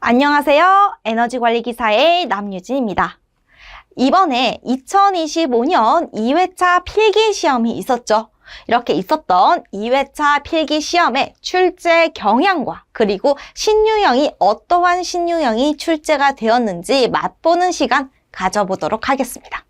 안녕하세요. 에너지관리기사의 남유진입니다. 이번에 2025년 2회차 필기시험이 있었죠. 이렇게 있었던 2회차 필기시험의 출제 경향과 그리고 신유형이 어떠한 신유형이 출제가 되었는지 맛보는 시간 가져보도록 하겠습니다.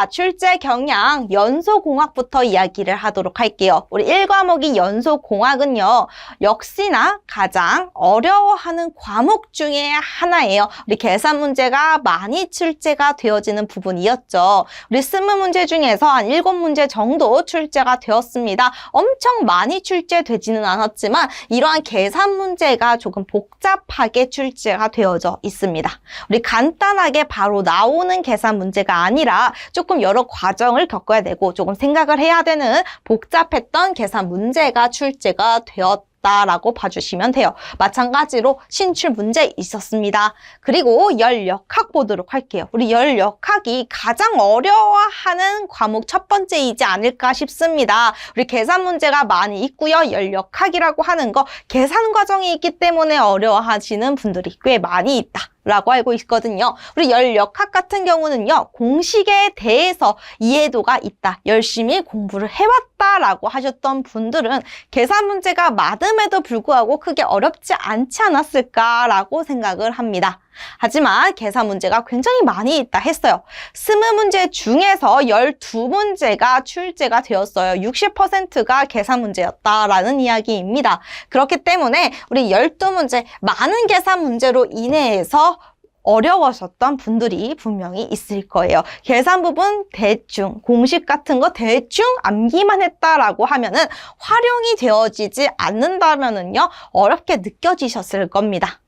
출제 경향 연소공학부터 이야기를 하도록 할게요. 우리 1과목이 연소공학은요. 역시나 가장 어려워하는 과목 중에 하나예요. 우리 계산 문제가 많이 출제가 되어지는 부분이었죠. 우리 20문제 중에서 한 7문제 정도 출제가 되었습니다. 엄청 많이 출제되지는 않았지만 이러한 계산 문제가 조금 복잡하게 출제가 되어져 있습니다. 우리 간단하게 바로 나오는 계산 문제가 아니라 조금 여러 과정을 겪어야 되고 조금 생각을 해야 되는 복잡했던 계산 문제가 출제가 되었다라고 봐주시면 돼요. 마찬가지로 신출 문제 있었습니다. 그리고 열역학 보도록 할게요. 우리 열역학이 가장 어려워하는 과목 첫 번째이지 않을까 싶습니다. 우리 계산 문제가 많이 있고요. 열역학이라고 하는 거 계산 과정이 있기 때문에 어려워하시는 분들이 꽤 많이 있다 라고 알고 있거든요. 우리 열역학 같은 경우는요. 공식에 대해서 이해도가 있다. 열심히 공부를 해왔다라고 하셨던 분들은 계산 문제가 많음에도 불구하고 크게 어렵지 않지 않았을까라고 생각을 합니다. 하지만 계산 문제가 굉장히 많이 있다 했어요. 20문제 중에서 12문제가 출제가 되었어요. 60%가 계산 문제였다라는 이야기입니다. 그렇기 때문에 우리 12문제, 많은 계산 문제로 인해서 어려워졌던 분들이 분명히 있을 거예요. 계산 부분 대충, 공식 같은 거 대충 암기만 했다라고 하면은 활용이 되어지지 않는다면은요, 어렵게 느껴지셨을 겁니다.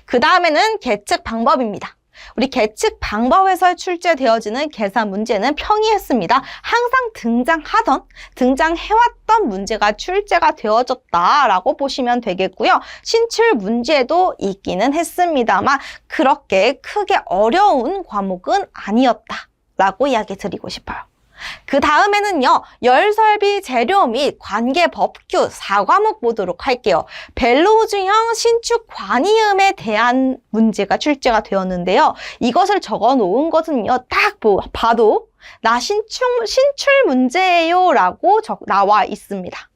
그 다음에는 계측 방법입니다. 우리 계측 방법에서 출제되어지는 계산 문제는 평이했습니다. 항상 등장해왔던 문제가 출제가 되어졌다라고 보시면 되겠고요. 신출 문제도 있기는 했습니다만 그렇게 크게 어려운 과목은 아니었다라고 이야기 드리고 싶어요. 그 다음에는요. 열설비 재료 및 관계 법규 4과목 보도록 할게요. 벨로우즈형 신축 관이음에 대한 문제가 출제가 되었는데요. 이것을 적어 놓은 것은요. 딱 봐도 나 신출 문제예요 라고 나와 있습니다.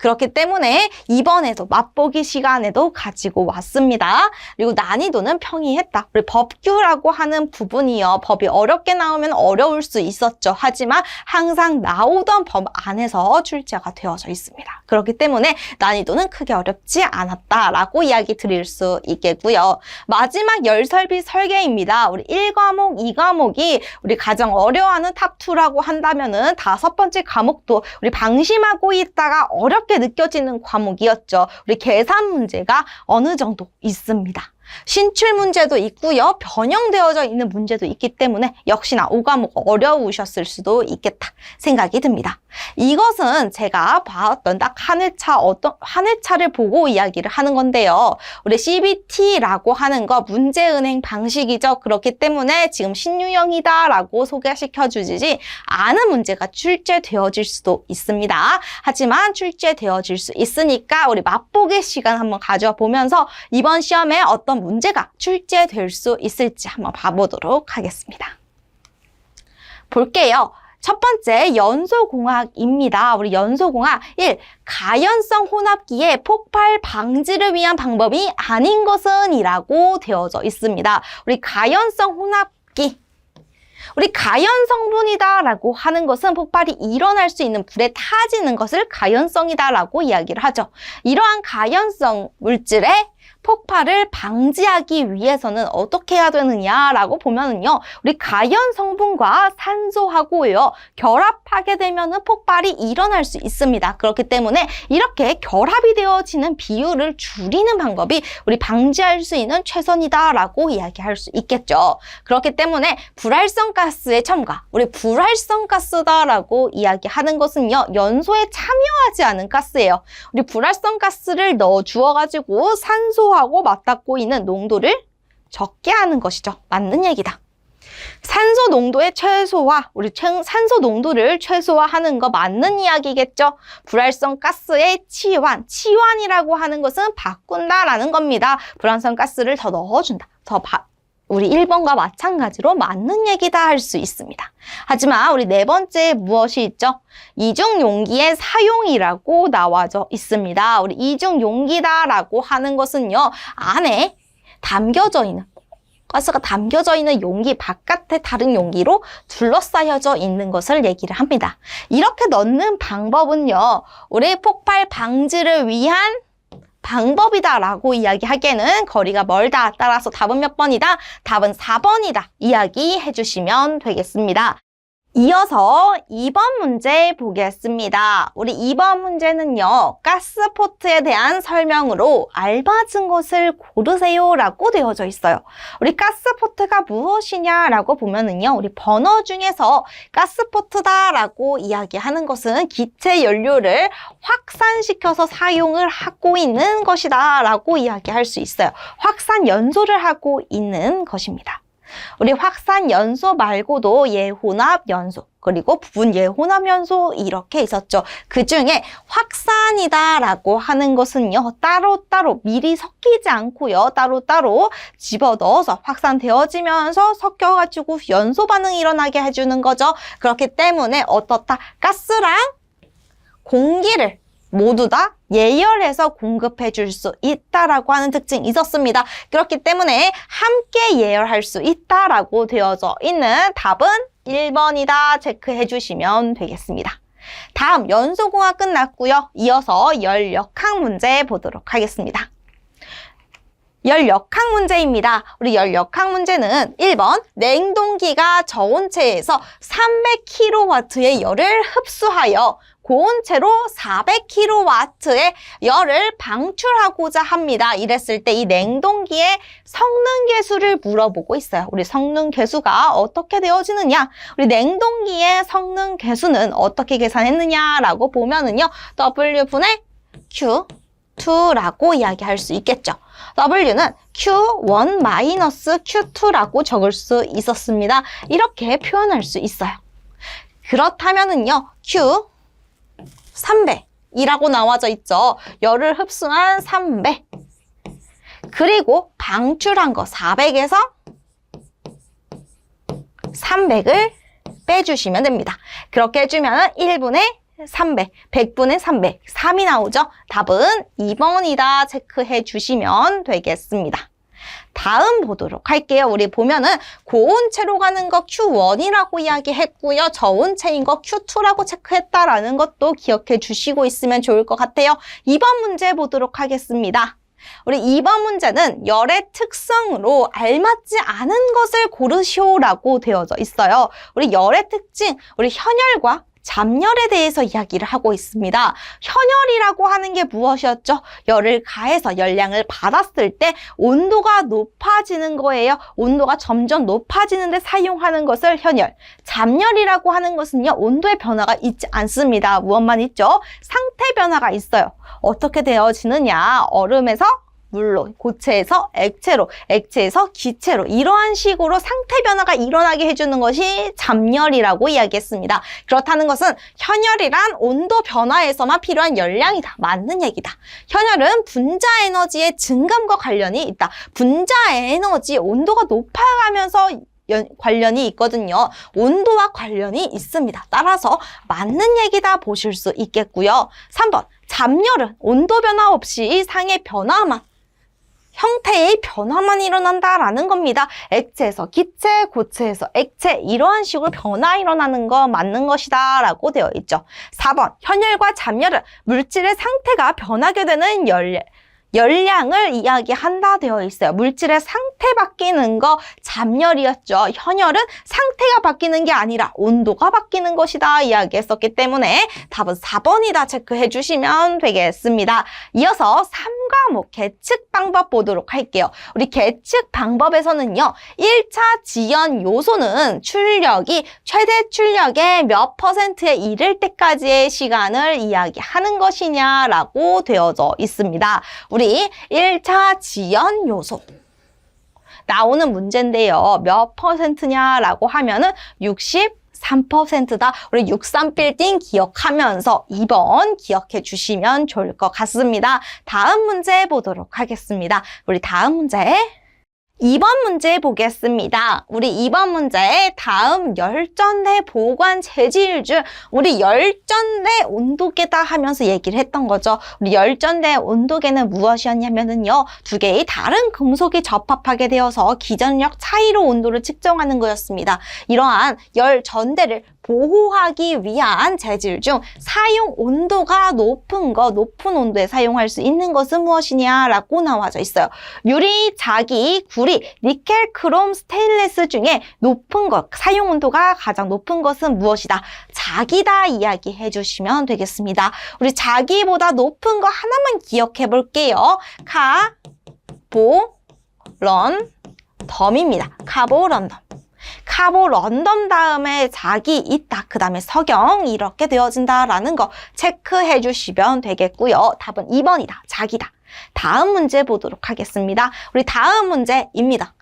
그렇기 때문에 이번에도 맛보기 시간에도 가지고 왔습니다. 그리고 난이도는 평이했다. 우리 법규라고 하는 부분이요. 법이 어렵게 나오면 어려울 수 있었죠. 하지만 항상 나오던 법 안에서 출제가 되어져 있습니다. 그렇기 때문에 난이도는 크게 어렵지 않았다라고 이야기 드릴 수 있겠고요. 마지막 열설비 설계입니다. 우리 1과목, 2과목이 우리 가장 어려워하는 탑2라고 한다면은 5번째 과목도 우리 방심하고 있다가 어렵게 느껴지는 과목이었죠. 우리 계산 문제가 어느 정도 있습니다. 신출 문제도 있고요. 변형되어져 있는 문제도 있기 때문에 역시나 5과목 어려우셨을 수도 있겠다 생각이 듭니다. 이것은 제가 봤던 딱 한 회차를 보고 이야기를 하는 건데요. 우리 CBT라고 하는 거 문제은행 방식이죠. 그렇기 때문에 지금 신유형이다라고 소개시켜주지 않은 문제가 출제되어질 수도 있습니다. 하지만 출제되어질 수 있으니까 우리 맛보기 시간 한번 가져보면서 이번 시험에 어떤 문제가 출제될 수 있을지 한번 봐보도록 하겠습니다. 볼게요. 첫 번째 연소공학입니다. 우리 연소공학 1. 가연성 혼합기의 폭발 방지를 위한 방법이 아닌 것은 이라고 되어져 있습니다. 우리 가연성 혼합기 우리 가연 성분이다라고 하는 것은 폭발이 일어날 수 있는 불에 타지는 것을 가연성이다라고 이야기를 하죠. 이러한 가연성 물질의 폭발을 방지하기 위해서는 어떻게 해야 되느냐라고 보면은요. 우리 가연 성분과 산소하고요. 결합하게 되면은 폭발이 일어날 수 있습니다. 그렇기 때문에 이렇게 결합이 되어지는 비율을 줄이는 방법이 우리 방지할 수 있는 최선이다라고 이야기할 수 있겠죠. 그렇기 때문에 불활성 가스의 첨가, 우리 불활성 가스다라고 이야기하는 것은요. 연소에 참여하지 않은 가스예요. 우리 불활성 가스를 넣어 주어가지고 산소하고 맞닿고 있는 농도를 적게 하는 것이죠. 맞는 얘기다. 산소 농도의 최소화, 산소 농도를 최소화하는 거 맞는 이야기겠죠? 불활성 가스의 치환이라고 하는 것은 바꾼다라는 겁니다. 불활성 가스를 더 넣어준다. 우리 1번과 마찬가지로 맞는 얘기다 할 수 있습니다. 하지만 우리 네 번째 무엇이 있죠? 이중 용기의 사용이라고 나와져 있습니다. 우리 이중 용기다라고 하는 것은요, 안에 담겨져 있는 가스가 담겨져 있는 용기 바깥에 다른 용기로 둘러싸여져 있는 것을 얘기를 합니다. 이렇게 넣는 방법은요, 우리 폭발 방지를 위한 방법이다라고 이야기하기에는 거리가 멀다. 따라서 답은 몇 번이다? 답은 4번이다. 이야기해 주시면 되겠습니다. 이어서 2번 문제 보겠습니다. 우리 2번 문제는요, 가스포트에 대한 설명으로 알맞은 것을 고르세요 라고 되어져 있어요. 우리 가스포트가 무엇이냐라고 보면은요, 우리 번호 중에서 가스포트다라고 이야기하는 것은 기체 연료를 확산시켜서 사용을 하고 있는 것이다 라고 이야기할 수 있어요. 확산 연소를 하고 있는 것입니다. 우리 확산 연소 말고도 예혼합 연소, 그리고 부분 예혼합 연소 이렇게 있었죠. 그 중에 확산이다라고 하는 것은요, 따로따로 미리 섞이지 않고요, 따로따로 집어넣어서 확산되어지면서 섞여가지고 연소 반응이 일어나게 해주는 거죠. 그렇기 때문에 어떻다? 가스랑 공기를 모두 다 예열해서 공급해 줄 수 있다라고 하는 특징이 있었습니다. 그렇기 때문에 함께 예열할 수 있다라고 되어져 있는 답은 1번이다 체크해 주시면 되겠습니다. 다음 연소공학 끝났고요. 이어서 열역학 문제 보도록 하겠습니다. 열역학 문제입니다. 우리 열역학 문제는 1번 냉동기가 저온체에서 300kW의 열을 흡수하여 고온체로 400kW의 열을 방출하고자 합니다. 이랬을 때 이 냉동기의 성능 계수를 물어보고 있어요. 우리 성능 계수가 어떻게 되어지느냐? 우리 냉동기의 성능 계수는 어떻게 계산했느냐라고 보면은요, W분의 Q2라고 이야기할 수 있겠죠. W는 Q1 Q2라고 적을 수 있었습니다. 이렇게 표현할 수 있어요. 그렇다면은요, Q300이라고 나와져 있죠. 열을 흡수한 300. 그리고 방출한 거 400에서 300을 빼주시면 됩니다. 그렇게 해주면 1분의 300, 100분의 300, 3이 나오죠? 답은 2번이다 체크해 주시면 되겠습니다. 다음 보도록 할게요. 우리 보면은 고온체로 가는 거 Q1이라고 이야기했고요. 저온체인 거 Q2라고 체크했다라는 것도 기억해 주시고 있으면 좋을 것 같아요. 2번 문제 보도록 하겠습니다. 우리 2번 문제는 열의 특성으로 알맞지 않은 것을 고르시오라고 되어져 있어요. 우리 열의 특징, 우리 현열과 잡열에 대해서 이야기를 하고 있습니다. 현열이라고 하는 게 무엇이었죠? 열을 가해서 열량을 받았을 때 온도가 높아지는 거예요. 온도가 점점 높아지는데 사용하는 것을 현열. 잡열이라고 하는 것은요, 온도의 변화가 있지 않습니다. 무엇만 있죠? 상태 변화가 있어요. 어떻게 되어지느냐? 얼음에서 물로, 고체에서 액체로, 액체에서 기체로 이러한 식으로 상태 변화가 일어나게 해주는 것이 잡열이라고 이야기했습니다. 그렇다는 것은 현열이란 온도 변화에서만 필요한 열량이다. 맞는 얘기다. 현열은 분자 에너지의 증감과 관련이 있다. 분자 에너지 온도가 높아가면서 관련이 있거든요. 온도와 관련이 있습니다. 따라서 맞는 얘기다 보실 수 있겠고요. 3번, 잡열은 온도 변화 없이 상의 변화만 형태의 변화만 일어난다라는 겁니다. 액체에서 기체, 고체에서 액체 이러한 식으로 변화 일어나는 거 맞는 것이다 라고 되어 있죠. 4번 현열과 잡열은 물질의 상태가 변하게 되는 열량을 이야기한다 되어 있어요. 물질의 상태 바뀌는 거 잡열이었죠. 현열은 상태가 바뀌는 게 아니라 온도가 바뀌는 것이다 이야기했었기 때문에 답은 4번이다 체크해 주시면 되겠습니다. 이어서 3과목 계측 방법 보도록 할게요. 우리 계측 방법에서는요, 1차 지연 요소는 출력이 최대 출력의 몇 %에 이를 때까지의 시간을 이야기하는 것이냐라고 되어져 있습니다. 우리 1차 지연 요소 나오는 문제인데요. 몇 퍼센트냐라고 하면은 63%다. 우리 63빌딩 기억하면서 2번 기억해 주시면 좋을 것 같습니다. 다음 문제 보도록 하겠습니다. 우리 다음 문제 2번 문제 보겠습니다. 우리 2번 문제 다음 열전대 보관 재질 중 우리 열전대 온도계다 하면서 얘기를 했던 거죠. 우리 열전대 온도계는 무엇이었냐면요. 두 개의 다른 금속이 접합하게 되어서 기전력 차이로 온도를 측정하는 거였습니다. 이러한 열전대를 보호하기 위한 재질 중 사용 온도가 높은 온도에 사용할 수 있는 것은 무엇이냐라고 나와져 있어요. 유리, 자기, 구리, 니켈, 크롬, 스테인리스 중에 높은 것, 사용 온도가 가장 높은 것은 무엇이다? 자기다 이야기해 주시면 되겠습니다. 우리 자기보다 높은 거 하나만 기억해 볼게요. 카보런덤입니다. 카보런덤. 카보런덤 다음에 자기 있다. 그 다음에 석영 이렇게 되어진다라는 거 체크해 주시면 되겠고요. 답은 2번이다. 자기다. 다음 문제 보도록 하겠습니다. 우리 다음 문제입니다.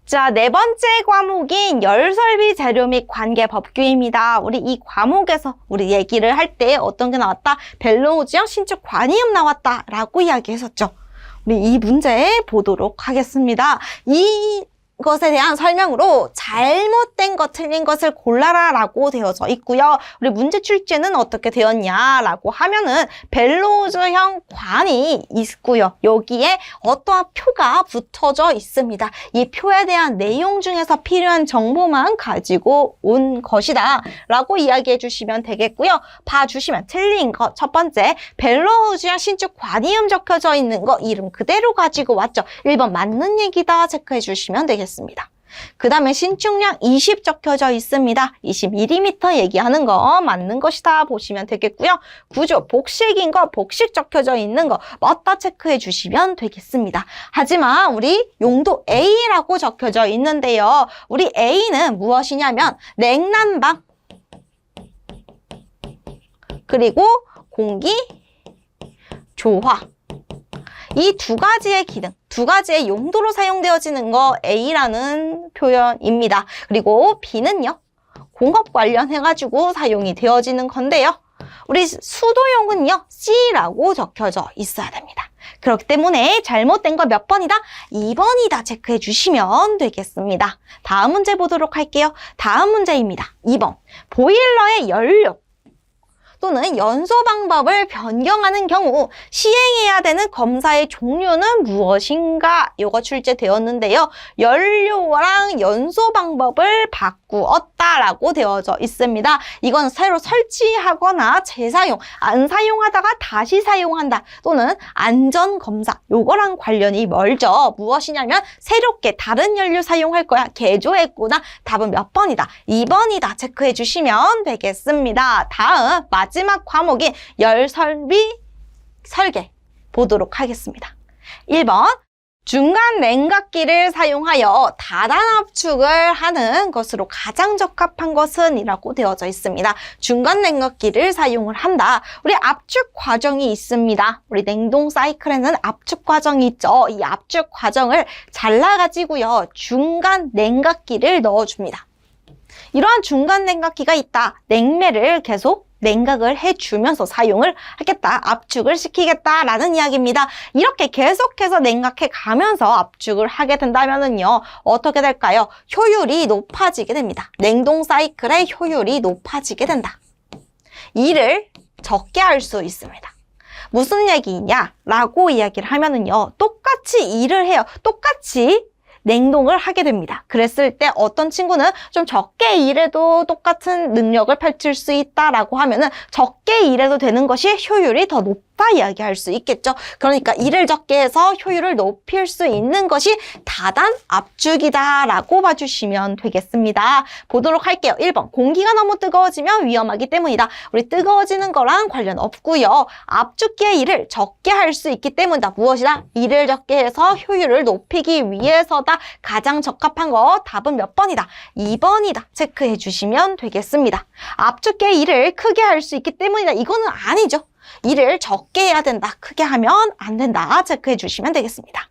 자, 네 번째 과목인 열설비 재료 및 관계 법규입니다. 우리 이 과목에서 우리 얘기를 할 때 어떤 게 나왔다? 벨로우즈형 신축 관이음 나왔다라고 이야기했었죠. 우리 이 문제 보도록 하겠습니다. 이것에 대한 설명으로 잘못된 것, 틀린 것을 골라라 라고 되어져 있고요. 우리 문제 출제는 어떻게 되었냐라고 하면은 벨로우즈형 관이 있고요. 여기에 어떠한 표가 붙어져 있습니다. 이 표에 대한 내용 중에서 필요한 정보만 가지고 온 것이다 라고 이야기해 주시면 되겠고요. 봐주시면 틀린 것 첫 번째, 벨로우즈형 신축 관이음 적혀져 있는 거 이름 그대로 가지고 왔죠. 1번 맞는 얘기다 체크해 주시면 되겠습니다. 그 다음에 신축량 20 적혀져 있습니다. 20mm 얘기하는 거 맞는 것이다 보시면 되겠고요. 구조 복식인 거 복식 적혀져 있는 거 맞다 체크해 주시면 되겠습니다. 하지만 우리 용도 A라고 적혀져 있는데요. 우리 A는 무엇이냐면 냉난방 그리고 공기 조화 이 두 가지의 기능, 두 가지의 용도로 사용되어지는 거 A라는 표현입니다. 그리고 B는요, 공업 관련해가지고 사용이 되어지는 건데요. 우리 수도용은요, C라고 적혀져 있어야 됩니다. 그렇기 때문에 잘못된 거 몇 번이다? 2번이다 체크해 주시면 되겠습니다. 다음 문제 보도록 할게요. 다음 문제입니다. 2번, 보일러의 연료 또는 연소 방법을 변경하는 경우 시행해야 되는 검사의 종류는 무엇인가? 이거 출제되었는데요. 연료랑 연소 방법을 바꾸었다라고 되어져 있습니다. 이건 새로 설치하거나 재사용, 안 사용하다가 다시 사용한다 또는 안전검사 요거랑 관련이 멀죠. 무엇이냐면 새롭게 다른 연료 사용할 거야. 개조했구나. 답은 몇 번이다? 2번이다. 체크해 주시면 되겠습니다. 다음 마지막 과목인 열설비 설계 보도록 하겠습니다. 1번 중간 냉각기를 사용하여 다단 압축을 하는 것으로 가장 적합한 것은 이라고 되어져 있습니다. 중간 냉각기를 사용을 한다. 우리 압축 과정이 있습니다. 우리 냉동 사이클에는 압축 과정이 있죠. 이 압축 과정을 잘라가지고요. 중간 냉각기를 넣어줍니다. 이러한 중간 냉각기가 있다. 냉매를 계속 냉각을 해주면서 사용을 하겠다. 압축을 시키겠다라는 이야기입니다. 이렇게 계속해서 냉각해 가면서 압축을 하게 된다면은요. 어떻게 될까요? 효율이 높아지게 됩니다. 냉동 사이클의 효율이 높아지게 된다. 일을 적게 할 수 있습니다. 무슨 얘기냐라고 이야기를 하면은요. 똑같이 일을 해요. 똑같이 냉동을 하게 됩니다. 그랬을 때 어떤 친구는 좀 적게 일해도 똑같은 능력을 펼칠 수 있다라고 하면은 적게 일해도 되는 것이 효율이 더 높다 이야기할 수 있겠죠. 그러니까 일을 적게 해서 효율을 높일 수 있는 것이 다단 압축이다라고 봐주시면 되겠습니다. 보도록 할게요. 1번 공기가 너무 뜨거워지면 위험하기 때문이다. 우리 뜨거워지는 거랑 관련 없고요. 압축기의 일을 적게 할 수 있기 때문이다. 무엇이다? 일을 적게 해서 효율을 높이기 위해서다. 가장 적합한 거 답은 몇 번이다? 2번이다. 체크해 주시면 되겠습니다. 압축기의 일을 크게 할 수 있기 때문이다. 이거는 아니죠. 일을 적게 해야 된다. 크게 하면 안 된다. 체크해 주시면 되겠습니다.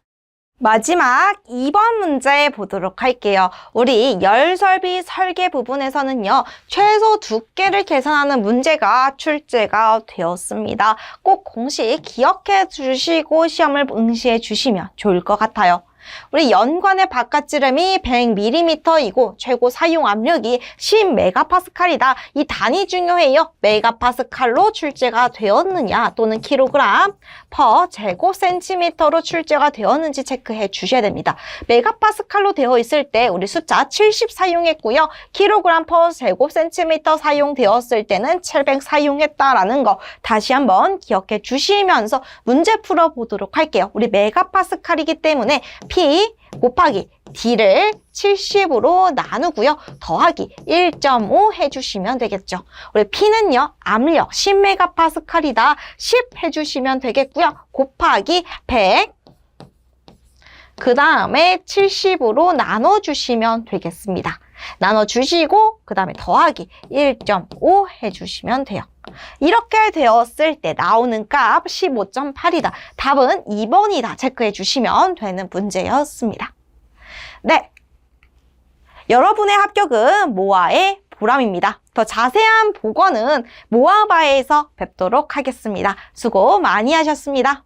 마지막 2번 문제 보도록 할게요. 우리 열설비 설계 부분에서는요, 최소 두께를 계산하는 문제가 출제가 되었습니다. 꼭 공식 기억해 주시고 시험을 응시해 주시면 좋을 것 같아요. 우리 연관의 바깥지름이 100mm이고 최고 사용 압력이 10메가파스칼이다. 이 단위 중요해요. 메가파스칼로 출제가 되었느냐 또는 킬로그램 퍼 제곱센티미터로 출제가 되었는지 체크해 주셔야 됩니다. 메가파스칼로 되어 있을 때 우리 숫자 70 사용했고요. 킬로그램 퍼 제곱센티미터 사용되었을 때는 700 사용했다라는 거 다시 한번 기억해 주시면서 문제 풀어보도록 할게요. 우리 메가파스칼이기 때문에 P 곱하기 D를 70으로 나누고요. 더하기 1.5 해주시면 되겠죠. 우리 P는요. 압력 10메가파스칼이다. 10 해주시면 되겠고요. 곱하기 100 그 다음에 70으로 나눠주시면 되겠습니다. 나눠주시고 그 다음에 더하기 1.5 해주시면 돼요. 이렇게 되었을 때 나오는 값 15.8이다. 답은 2번이다. 체크해 주시면 되는 문제였습니다. 네, 여러분의 합격은 모아의 보람입니다. 더 자세한 보고는 모아바에서 뵙도록 하겠습니다. 수고 많이 하셨습니다.